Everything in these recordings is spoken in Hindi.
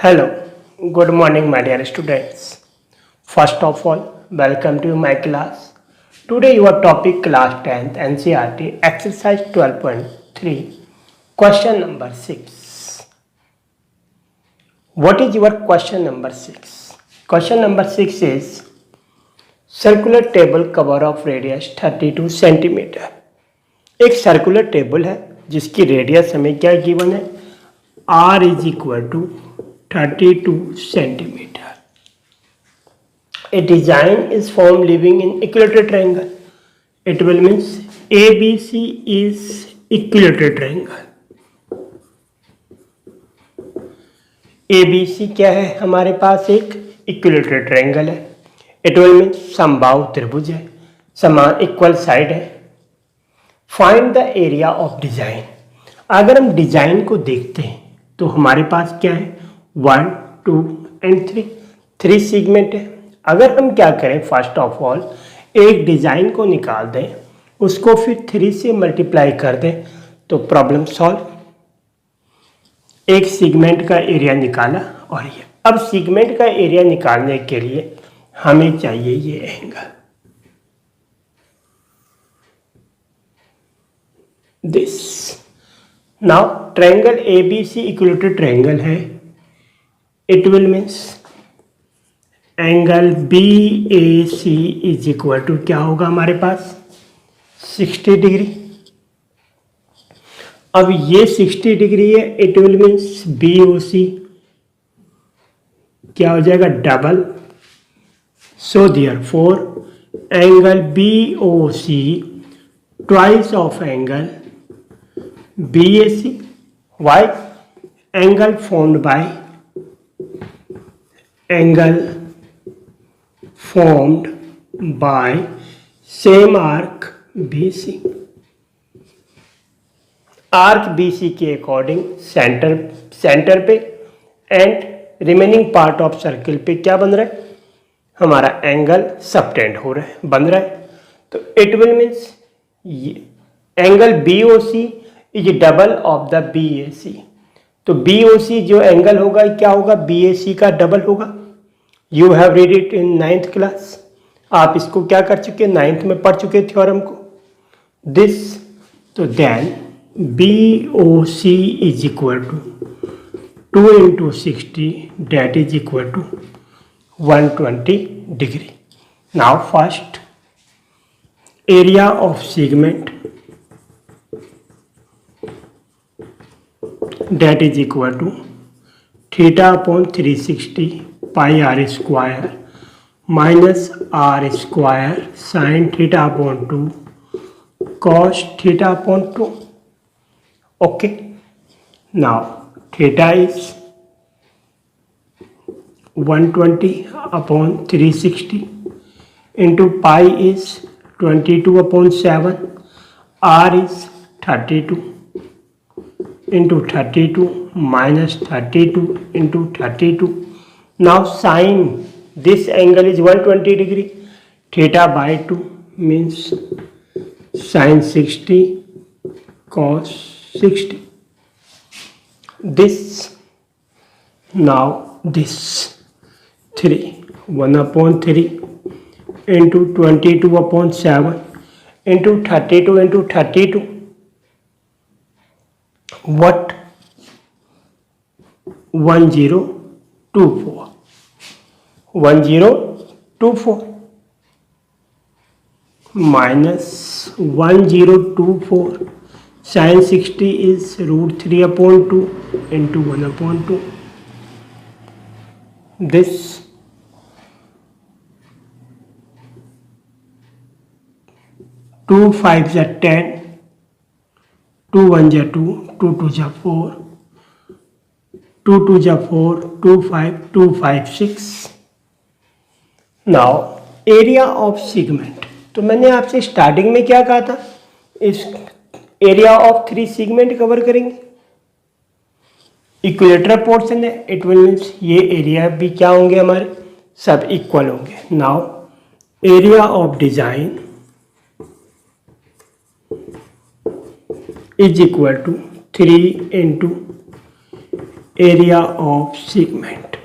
Hello, good morning, my dear students. First of all, welcome to my class. Today, your topic class 10th NCERT exercise 12.3, question number 6. What is your question number 6? Question number 6 is circular table cover of radius 32 centimetre. एक सर्कुलर टेबल है जिसकी रेडियस हमें क्या गिवन है, r is equal to 32 centimeter. A design is formed leaving in equilateral triangle. It will means ABC is equilateral triangle. ABC क्या है, हमारे पास एक इक्विलेटरल ट्रायंगल है. इट विल मीन समबाहु त्रिभुज है, समान इक्वल साइड है. Find the area of design. अगर हम डिजाइन को देखते हैं तो हमारे पास क्या है, 1, 2 एंड 3 सेगमेंट है. अगर हम क्या करें, फर्स्ट ऑफ ऑल एक डिजाइन को निकाल दें, उसको फिर 3 से मल्टीप्लाई कर दें तो प्रॉब्लम सॉल्व. एक सेगमेंट का एरिया निकाला और ये अब सेगमेंट का एरिया निकालने के लिए हमें चाहिए ये angle, this. Now triangle ABC equilateral triangle है. It will means angle BAC is equal to क्या होगा हमारे पास, 60 डिग्री. अब ये 60 डिग्री है. इट विल मीन्स BOC क्या हो जाएगा, double. So therefore angle BOC twice of angle BAC. Why, angle formed by same arc BC. Arc BC के अकॉर्डिंग सेंटर पे and remaining part of circle पे क्या बन रहा है, हमारा एंगल सबटेंड हो रहा है, बन रहा है. तो it will means angle BOC is double of the BAC. तो BOC जो एंगल होगा क्या होगा, BAC का डबल होगा. You have read it in 9th class. आप इसको क्या कर चुके, 9th में पढ़ चुके थ्योरम को, दिस. तो then BOC is equal to 2 into 60 that is equal to 120 degree. Now first area of segment that is equal to theta upon 360 pi r square minus r square sine theta upon 2 cos theta upon 2. Okay, now theta is 120 upon 360 into pi is 22 upon 7, r is 32 into 32 minus 32 into 32. Now sine this angle is 120 degree. Theta by 2 means sine 60 cos 60. This, now this 3 1 upon 3 into 22 upon 7 into 32 into 32. What 1024 1024 minus 1024 sin 60 is root 3 upon 2 into 1 upon 2. This 2 5s are 10, 2 1s are 2, 2 2s are 4, 2 2s are 4, 2 5, 2 5 6. Now area of segment. तो मैंने आपसे स्टार्टिंग में क्या कहा था, इस एरिया ऑफ 3 सेगमेंट कवर करेंगे. इक्विलेटरल पोर्शन है, इट विल मीन्स ये एरिया भी क्या होंगे हमारे, सब इक्वल होंगे. Now area of design is equal to 3 into area of segment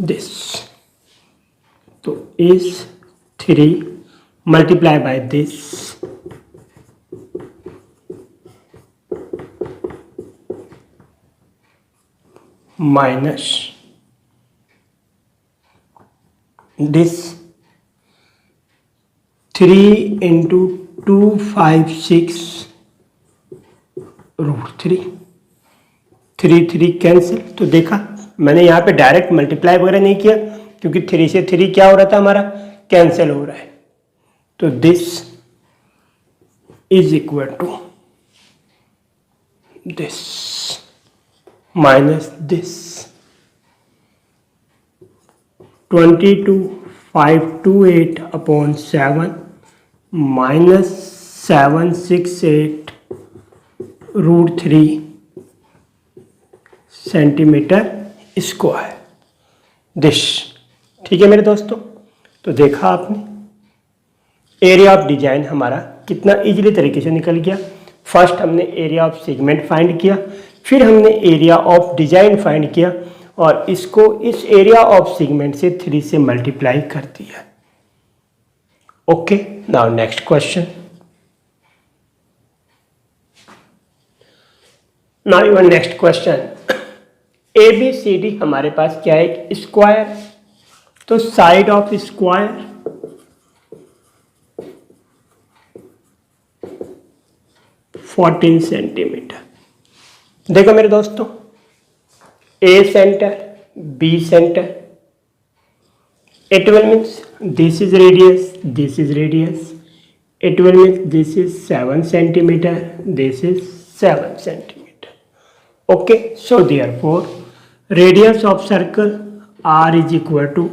this, तो is 3 multiply by this minus this 3 into 256 √3, 3 cancel. तो देखा मैंने यहाँ पे डायरेक्ट मल्टीप्लाई वगैरह नहीं किया क्योंकि 3 से 3 क्या हो रहा था हमारा, कैंसिल हो रहा है। तो this is equal to this minus this 22,528 upon 7 minus 768 √3 centimetre square this. ठीक है मेरे दोस्तों, तो देखा आपने एरिया ऑफ डिजाइन हमारा कितना इजीली तरीके से निकल गया। फर्स्ट हमने एरिया ऑफ सेगमेंट फाइंड किया, फिर हमने एरिया ऑफ डिजाइन फाइंड किया और इसको इस एरिया ऑफ सेगमेंट से 3 से मल्टीप्लाई कर दिया। Okay, now next question. Now your next question, ABCD हमारे पास क्या है, एक स्क्वायर। तो side of square fourteen centimetre. देखो मेरे दोस्तों, A center, B center, it will means this is radius, this is radius, it will means this is 7 centimeter, this is 7 centimeter. Okay, so therefore radius of circle R is equal to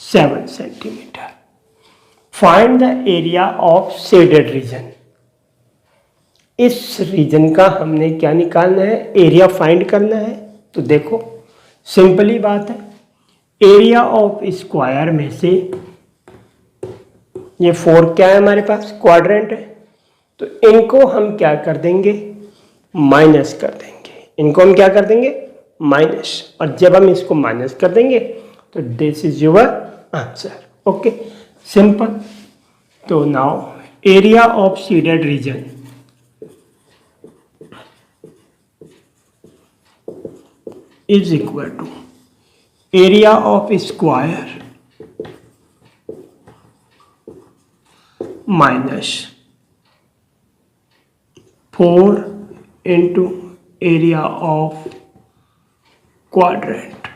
7 centimeter. Find the area of shaded region. इस रीजन का हमने क्या निकालना है, एरिया फाइंड करना है। तो देखो सिंपली बात है, एरिया ऑफ स्क्वायर में से ये 4 क्या है हमारे पास, क्वाड्रेंट है, तो इनको हम क्या कर देंगे, माइनस कर देंगे। इनको हम क्या कर देंगे, माइनस, और जब हम इसको माइनस कर देंगे तो this is your answer. Okay, simple. तो now area of shaded region is equal to area of square minus 4 into area of quadrant।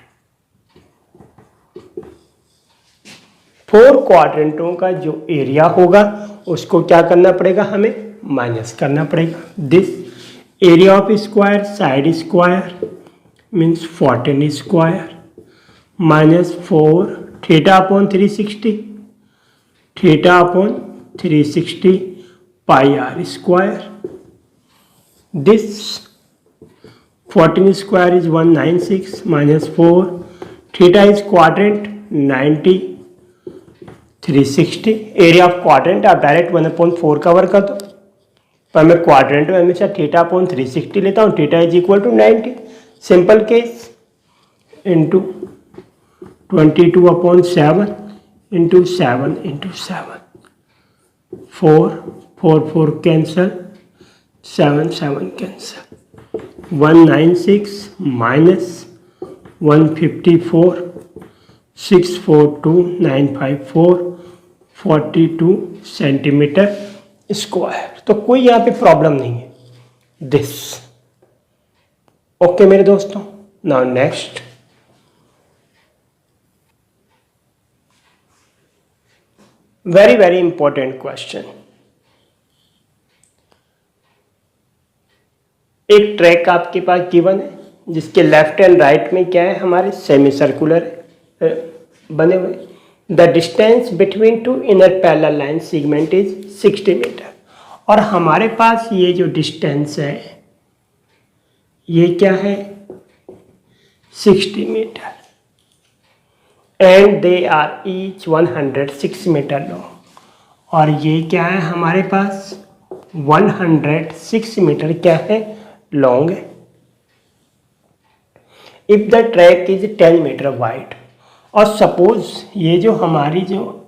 4 क्वाड्रेंटों का जो एरिया होगा उसको क्या करना पड़ेगा, हमें माइनस करना पड़ेगा। This area of square, side square means 14 square minus 4 theta upon 360, theta upon 360 pi r square। This 14 square is 196 minus 4 theta is quadrant 90 360। Area of quadrant आप डायरेक्ट 1/4 कवर कर दो, पर मैं क्वाड्रेंट में हमेशा थीटा अपॉन 360 लेता हूँ। Theta is equal to 90, simple case, into 22/7 into 7 into 7, 4 4 4 cancel, 7 7 cancel, 196 minus 154 642,954 42 centimetre square. तो कोई यहाँ पे प्रॉब्लम नहीं है। दिस ओके मेरे दोस्तों। Now next, very very important question. एक ट्रैक आपके पास गिवन है जिसके लेफ्ट एंड राइट में क्या है, हमारे सेमी सर्कुलर बने हुए। The distance between two inner parallel line segment is 60 metre. और हमारे पास ये जो डिस्टेंस है ये क्या है, 60 metre, and they are each 106 metre long. और ये क्या है हमारे पास, 106 मीटर क्या है, लॉन्ग है। If the track is 10 metre wide, और सपोज ये जो हमारी जो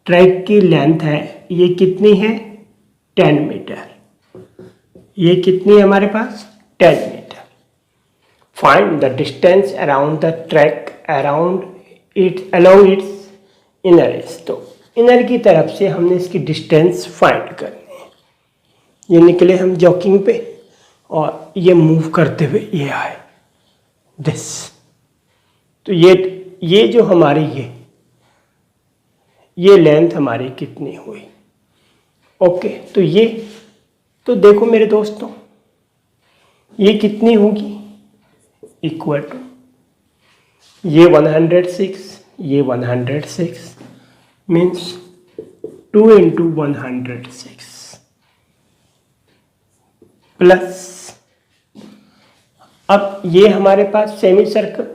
ट्रैक की लेंथ है ये कितनी है 10 मीटर, ये कितनी है हमारे पास 10 metre. Find the distance around the track around it along its inner edge. तो इनर की तरफ से हमने इसकी डिस्टेंस फाइंड करनी है। ये निकले हम जॉकिंग पे और ये मूव करते हुए ये आए दिस, तो ये जो हमारी ये लेंथ हमारी कितनी हुई। ओके, तो ये तो देखो मेरे दोस्तों ये कितनी होगी, इक्वल टू ये 106, ये 106 मीन्स 2 इंटू 106 प्लस, अब ये हमारे पास सेमी सर्कल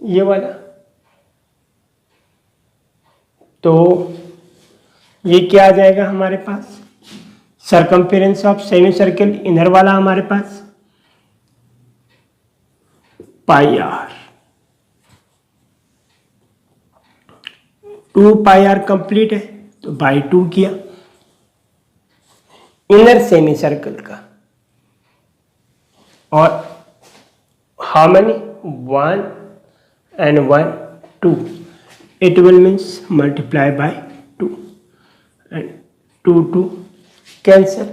ये वाला, तो ये क्या आ जाएगा हमारे पास, circumference of semi circle inner वाला हमारे पास pi r, 2 pi r complete है तो बाई 2 किया इनर सेमी सर्कल का, और how many 1 and 1 2, it will means multiply by 2 and 2 2 cancel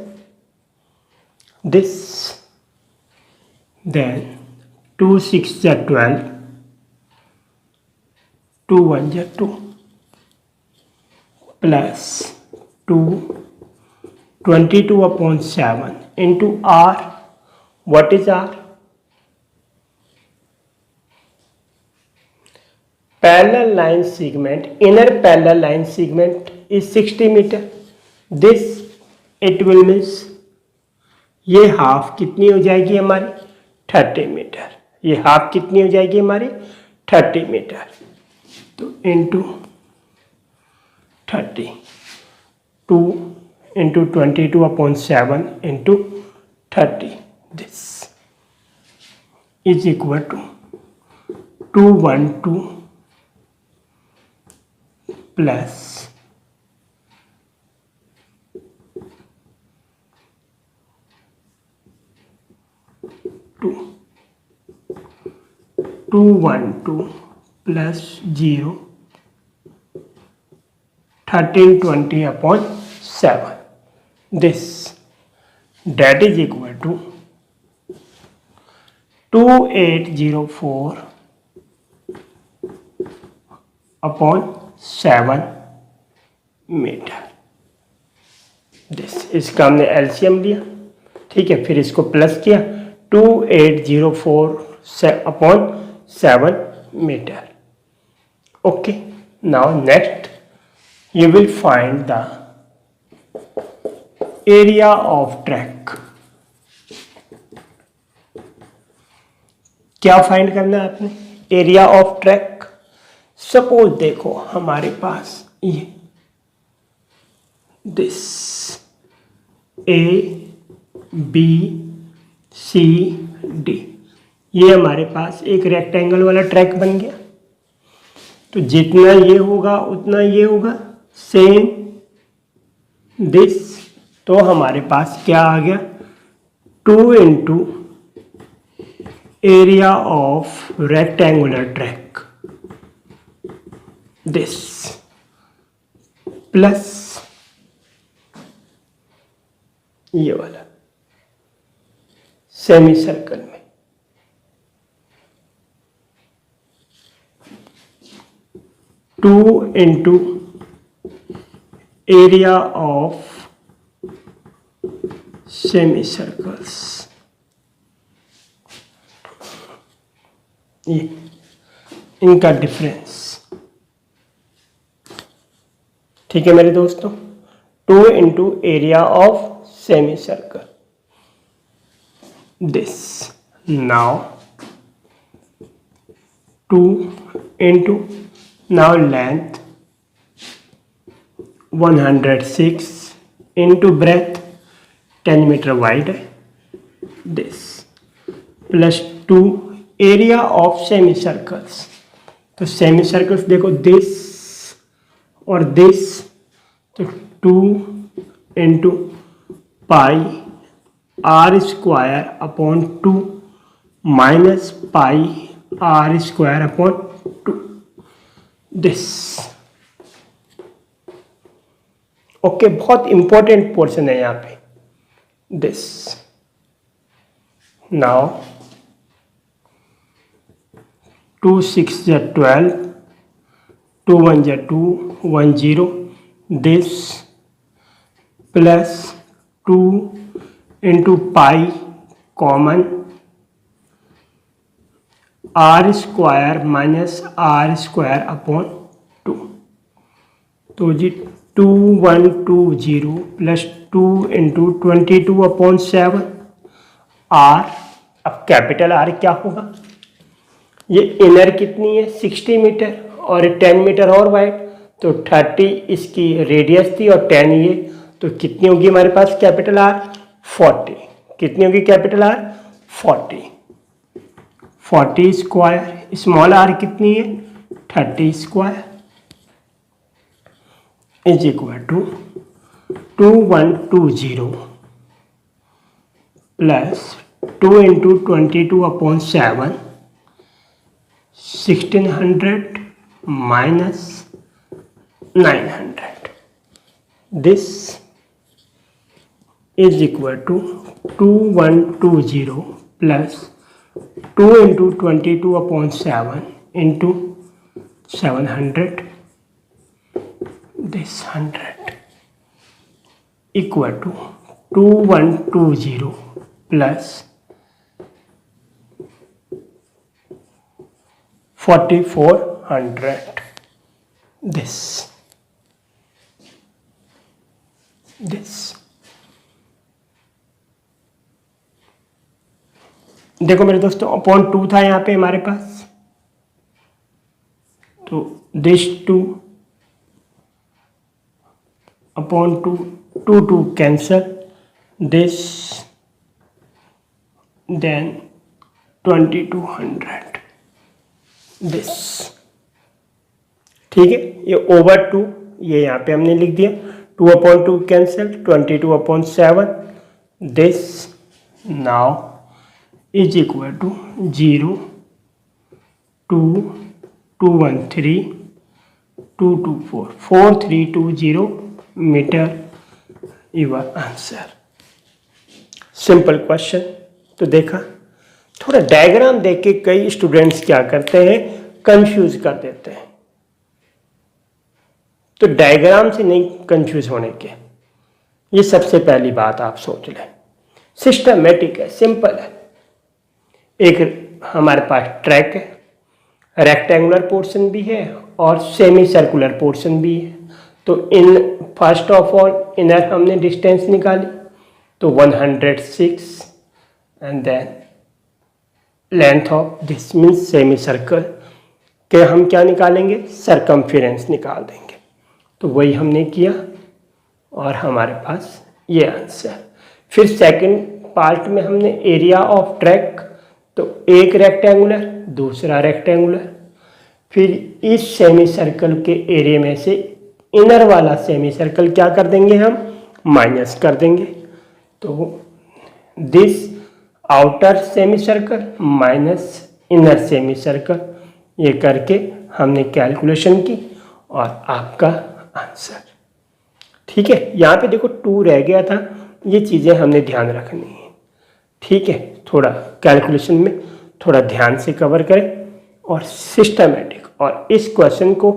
this, then 2 6 are 12, 2 1 are 2 plus 2 22 upon 7 into r. What is r? Parallel line segment, inner parallel line segment is 60 meter. This it will means ये हाफ कितनी हो जाएगी हमारी 30 मीटर, ये हाफ कितनी हो जाएगी हमारी 30 मीटर, तो into 30, 2 into 22 upon 7 into 30, this is equal to 212 plus 212 plus 0 1320 upon 7, this that is equal to 2804 upon 7 metre. This इसका हमने एलसीएम लिया, ठीक है, फिर इसको प्लस किया 2804 upon 7 metre. Okay, now next you will find the area of track। क्या फाइंड करना है आपने, एरिया ऑफ ट्रैक। सपोज देखो हमारे पास ये this A B C D, ये हमारे पास एक रेक्टेंगल वाला ट्रैक बन गया, तो जितना ये होगा उतना ये होगा सेम दिस, तो हमारे पास क्या आ गया 2 into area of rectangular track this plus ये वाला सेमी सर्कल में 2 into area of semi circles, ये इनका डिफरेंस, ठीक है मेरे दोस्तों। 2 into area of semi circle this, now 2 into now length 106 into breadth 10 metre wide है this plus 2 area of semi circles. तो सेमी सर्कल्स देखो दिस और दिस, तो 2 into pi r square upon 2 minus pi r square upon 2 this. Okay, बहुत इंपॉर्टेंट पोर्शन है यहाँ पे दिस। नाउ 2 6 जा 12, 2 1 जा 2, 1 0 this plus 2 into pi common r square minus r square upon 2। तो जी 2 1 2 0 प्लस 2 इंटू 22 अपॉन 7 आर। अब कैपिटल आर क्या होगा, ये इनर कितनी है 60 मीटर और 10 मीटर और वाइड, तो 30 इसकी रेडियस थी और 10 ये, तो कितनी होगी हमारे पास कैपिटल आर 40। कितनी होगी capital r 40। 40 square, small r कितनी है 30 square is equal to 2120 plus 2 into 22 upon 7 1600 minus 900 this is equal to 2120 plus 2 into 22 upon 7 into 700 this 100 equal to 2120 plus 4400 this देखो मेरे दोस्तों अपॉन 2 था यहाँ पे हमारे पास, तो this 2 upon 2 2 2 cancel this then 2200 this. ठीक है, ये ओवर 2 ये यहाँ पे हमने लिख दिया, 2 upon 2 cancel 22 upon 7 this now is equal to 0 2 2 1 3 2 2 4 4320 metre your answer. Simple question. तो देखा, थोड़ा डायग्राम देख के कई स्टूडेंट्स क्या करते हैं कंफ्यूज कर देते हैं, तो डायग्राम से नहीं कंफ्यूज होने के, ये सबसे पहली बात आप सोच लें। सिस्टमेटिक है, सिंपल है। एक हमारे पास ट्रैक है, रेक्टेंगुलर पोर्शन भी है और सेमी सर्कुलर पोर्शन भी है। तो इन फर्स्ट ऑफ ऑल इनर हमने डिस्टेंस निकाली, तो 106 and then length of this means semi circle के हम क्या निकालेंगे सरकमफेरेंस निकाल देंगे। तो वही हमने किया और हमारे पास ये आंसर। फिर सेकंड पार्ट में हमने एरिया ऑफ ट्रैक, तो एक रेक्टेंगुलर दूसरा रेक्टेंगुलर, फिर इस सेमी सर्कल के एरिया में से इनर वाला सेमी सर्कल क्या कर देंगे हम माइनस कर देंगे। तो this outer semi circle minus inner semi circle, ये करके हमने कैलकुलेशन की और आपका आंसर। ठीक है, यहाँ पे देखो 2 रह गया था, ये चीज़ें हमने ध्यान रखनी है। ठीक है, थोड़ा कैलकुलेशन में थोड़ा ध्यान से कवर करें और सिस्टमेटिक, और इस क्वेश्चन को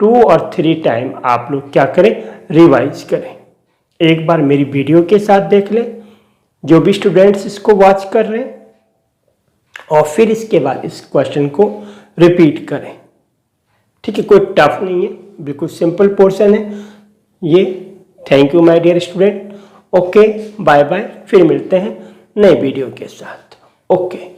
2 और 3 टाइम आप लोग क्या करें रिवाइज करें। एक बार मेरी वीडियो के साथ देख लें जो भी स्टूडेंट्स इसको वॉच कर रहे हैं, और फिर इसके बाद इस क्वेश्चन को रिपीट करें। ठीक है, कोई टफ नहीं है, बिल्कुल सिंपल पोर्शन है ये। Thank you my dear student. Okay, bye bye, फिर मिलते हैं नए वीडियो के साथ। ओके।